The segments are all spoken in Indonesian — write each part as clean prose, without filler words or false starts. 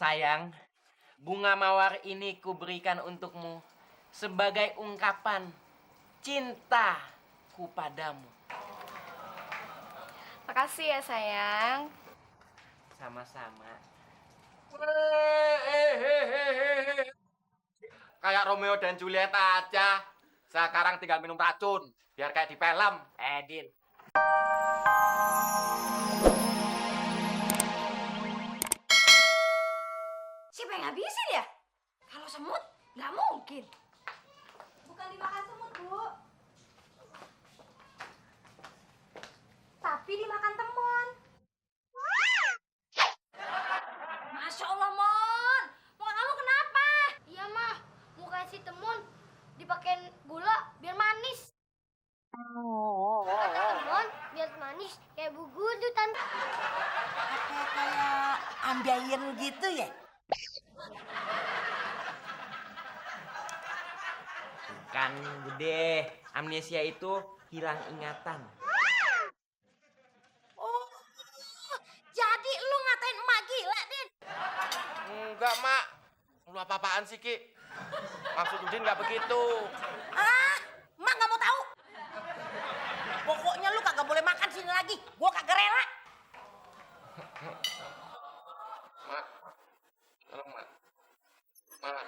Sayang, bunga mawar ini kuberikan untukmu sebagai ungkapan cintaku padamu. Makasih ya sayang. Sama-sama. Kayak Romeo dan Juliet aja. Sekarang tinggal minum racun, biar kayak di film. Din. Siapa yang ngabisin ya? Kalau semut, nggak mungkin. Bukan dimakan semut, Bu. Tapi dimakan temon. Masya Allah, Mon. Muka kamu kenapa? Iya, Mah. Muka si temon dipakein gula biar manis. Temon biar manis kayak Bu Gudu, Tante. Kayak ambiayen gitu ya? Bukan, Bude. Amnesia itu hilang ingatan. Oh, jadi lu ngatain emak gila, Din? Enggak, Mak. Lu apa-apaan sih, Ki? Maksud Udin nggak begitu. Ah, emak nggak mau tahu. Pokoknya lu kagak boleh makan sini lagi. Gua kagak rela. Mak. Tolong, Mak. Mak.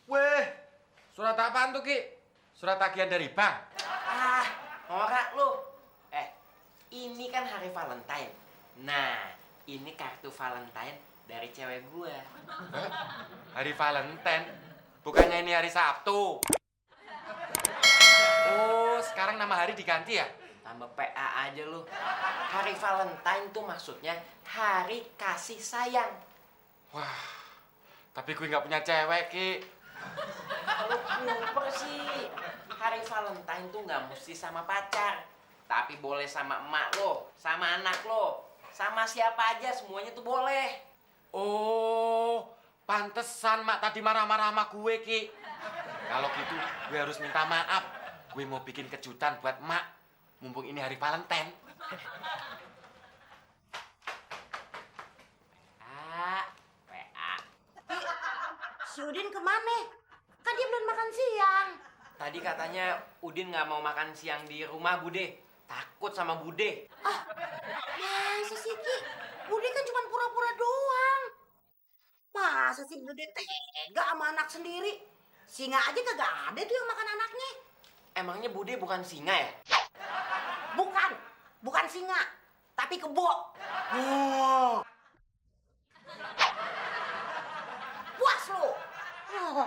Weh, surat apaan tuh, Ki? Surat tagihan dari bank. Ah, norak lu. Ini kan hari Valentine. Nah, ini kartu Valentine dari cewek gua. Hah? Hari Valentine? Bukannya ini hari Sabtu? Oh, sekarang nama hari diganti ya? Tambah PA aja lu. Hari Valentine tuh maksudnya hari kasih sayang. Wah, tapi gue nggak punya cewek, Ki. Lu kuper sih. Hari Valentine tuh nggak mesti sama pacar. Tapi boleh sama emak lo, sama anak lo, sama siapa aja, semuanya tuh boleh. Oh, pantesan Mak tadi marah-marah sama gue, Ki. Kalau gitu, gue harus minta maaf. Gue mau bikin kejutan buat Mak. Mumpung ini hari Valentine. PA. Si Udin kemana? Kan dia belum makan siang. Tadi katanya Udin nggak mau makan siang di rumah Bude. Takut sama Bude. Masa sih, Ki? Bude kan cuma pura-pura doang. Masa sih Bude tega sama anak sendiri? Singa aja kagak ada tuh yang makan anaknya. Emangnya Bude bukan singa ya? Bukan singa, tapi kebo. Oh, Puas lu. Oh.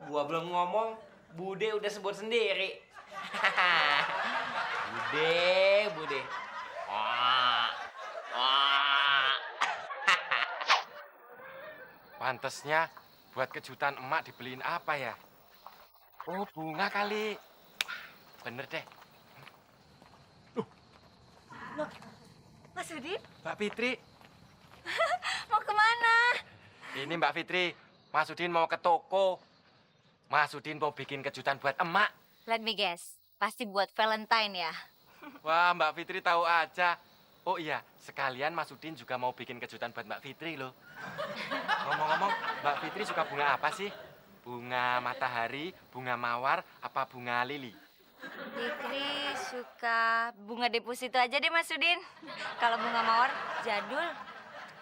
Gua belum ngomong, Bude udah sebut sendiri. Bude. Pantesnya buat kejutan emak dibeliin apa ya? Oh, bunga kali. Bener deh. Mas Udin, Mbak Fitri, mau kemana? ini Mbak Fitri. Mas Udin mau ke toko. Mas Udin mau bikin kejutan buat emak. Let me guess, pasti buat Valentine ya? Wah, Mbak Fitri tahu aja. Oh iya, sekalian Mas Udin juga mau bikin kejutan buat Mbak Fitri loh. Ngomong-ngomong, Mbak Fitri suka bunga apa sih? Bunga matahari, bunga mawar, apa bunga lili? Fitri suka bunga deposito aja deh Mas Udin. Kalau bunga mawar jadul,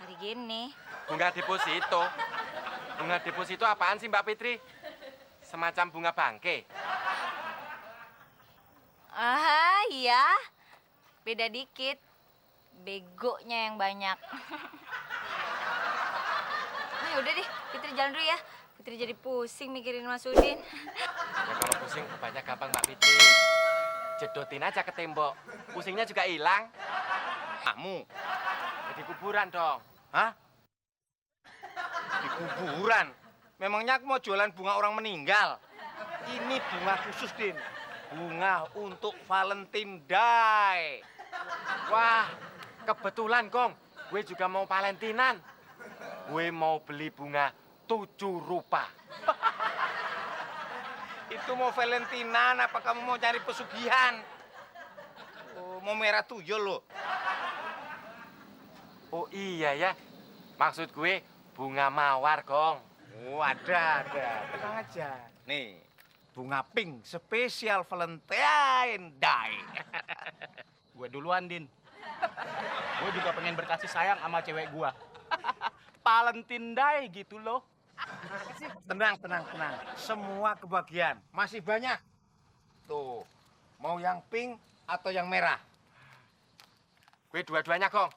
hari gini. Bunga deposito. Bunga deposito apaan sih Mbak Fitri? Semacam bunga bangke. Ah iya, beda dikit. Begonya yang banyak. Nah udah deh, Fitri jalan dulu ya. Fitri jadi pusing mikirin Mas Udin. Ya kalau pusing banyak gampang Mbak Fitri. Jedotin aja ke tembok. Pusingnya juga hilang. Kamu? Di kuburan dong. Hah? Di kuburan? Memangnya aku mau jualan bunga orang meninggal? Ini bunga khusus, Din. Bunga untuk Valentine Day. Wah, kebetulan Gong. Gue juga mau Valentinan. Gue mau beli bunga 7 rupa. Itu mau Valentinan apa kamu mau cari pesugihan? Oh, mau merah tuyul lo. Oh iya ya, maksud gue bunga mawar, Gong. Oh, ada. Tenang aja. Nih, bunga pink spesial Valentine Day. Gue duluan, Din. Gue juga pengen berkasih sayang sama cewek gue. Valentine Day gitu loh. Tenang. Semua kebagian. Masih banyak. Tuh, mau yang pink atau yang merah? Gue dua-duanya, Gong.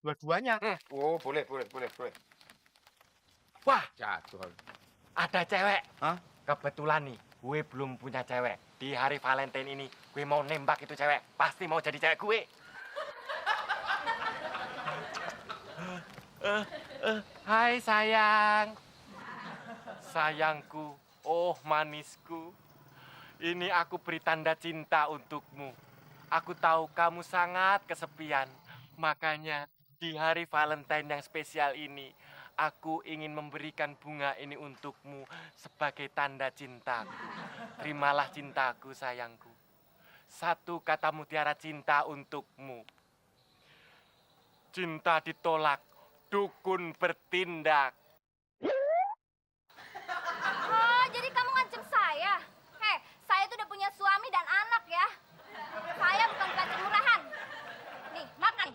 Dua-duanya? Oh, boleh. Wah, Jatuh. ada cewek. Hah? Kebetulan nih, gue belum punya cewek. Di hari Valentine ini, gue mau nembak itu cewek. Pasti mau jadi cewek gue. Hai sayang. Sayangku, oh manisku. Ini aku beri tanda cinta untukmu. Aku tahu kamu sangat kesepian. Makanya di hari Valentine yang spesial ini, aku ingin memberikan bunga ini untukmu sebagai tanda cintaku. Terimalah cintaku, sayangku. Satu kata mutiara cinta untukmu. Cinta ditolak, dukun bertindak. Oh, jadi kamu ngancem saya? Saya tuh udah punya suami dan anak ya. Saya bukan pelacur murahan. Nih, makan.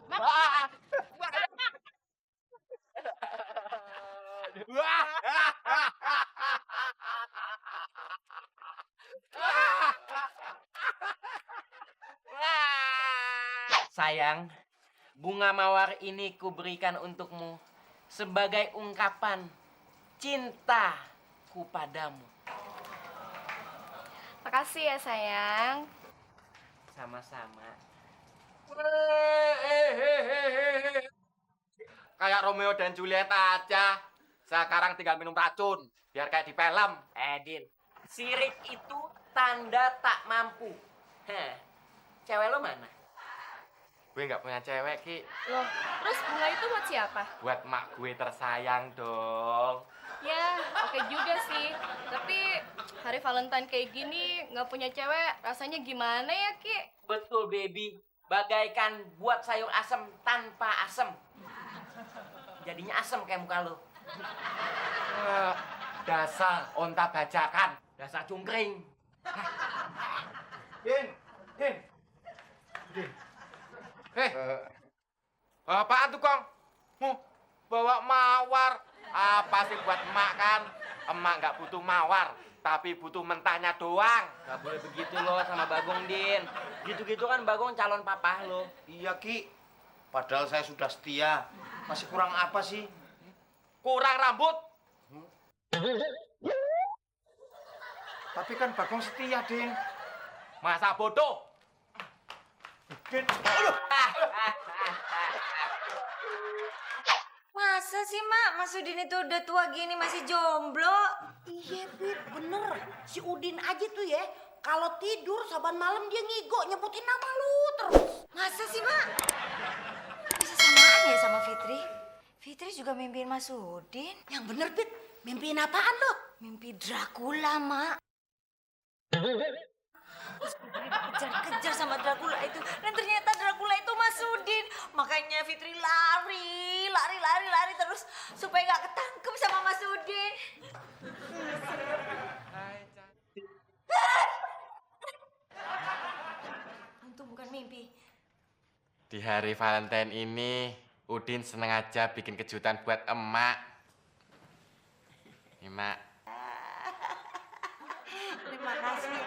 Sayang, bunga mawar ini kuberikan untukmu sebagai ungkapan cintaku padamu. Makasih ya, sayang. Sama-sama. Kayak Romeo dan Juliet aja. Sekarang tinggal minum racun. Biar kayak di film. Din, sirik itu tanda tak mampu. Cewek lo mana? Gue nggak punya cewek, Ki. Loh, terus bunga itu buat siapa? Buat mak gue tersayang dong. Ya, oke juga sih. Tapi hari Valentine kayak gini nggak punya cewek rasanya gimana ya, Ki? Betul, baby. Bagaikan buat sayur asem tanpa asem. Jadinya asem kayak muka lo. Dasar onta bajakan. Dasar cungkring. Din. Apaan tuh, Kong? Bawa mawar. Apa sih buat emak kan? Emak nggak butuh mawar, tapi butuh mentahnya doang. Gak boleh begitu lo sama Bagong, Din. Gitu-gitu kan Bagong calon papa lo. Iya, Ki. Padahal saya sudah setia. Masih kurang apa sih? Kurang rambut. Tapi kan Bagong setia, Din. Masa bodoh? Masa sih, Mak? Mas Udin itu udah tua gini masih jomblo? Iya, Pit, bener. Si Udin aja tuh ya, kalau tidur saban malam dia ngigo nyebutin nama lu terus. Masa sih, Mak? Bisa samaan ya sama Fitri? Fitri juga mimpiin Mas Udin. Yang bener, Pit. Mimpiin apaan lo? Mimpi Dracula, Mak. Kejar-kejar sama Dracula itu. Dan ternyata Dracula itu Mas Udin. Makanya Fitri lari terus supaya gak ketangkep sama Mas Udin. Untung bukan mimpi. Di hari Valentine ini, Udin seneng aja bikin kejutan buat emak. Nih, Mak. Terima kasih.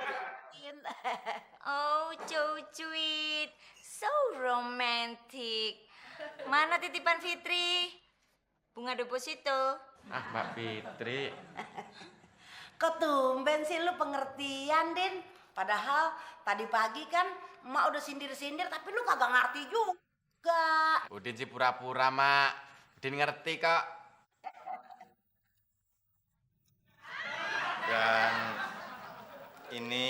Oh, cuit, so romantic. Mana titipan Fitri? Bunga deposito. Ah, Mbak Fitri. Kok tumben sih lu pengertian, Din? Padahal tadi pagi kan emak udah sindir-sindir tapi lu kagak ngerti juga. Udin sih pura-pura, Mak. Udin ngerti kok. Dan ini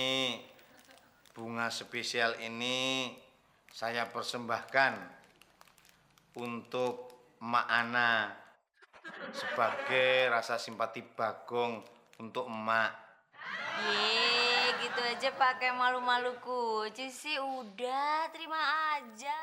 bunga spesial ini saya persembahkan untuk Emak Ana sebagai rasa simpati Bagong untuk emak. Gitu aja pakai malu-malu kucing sih. Udah, terima aja.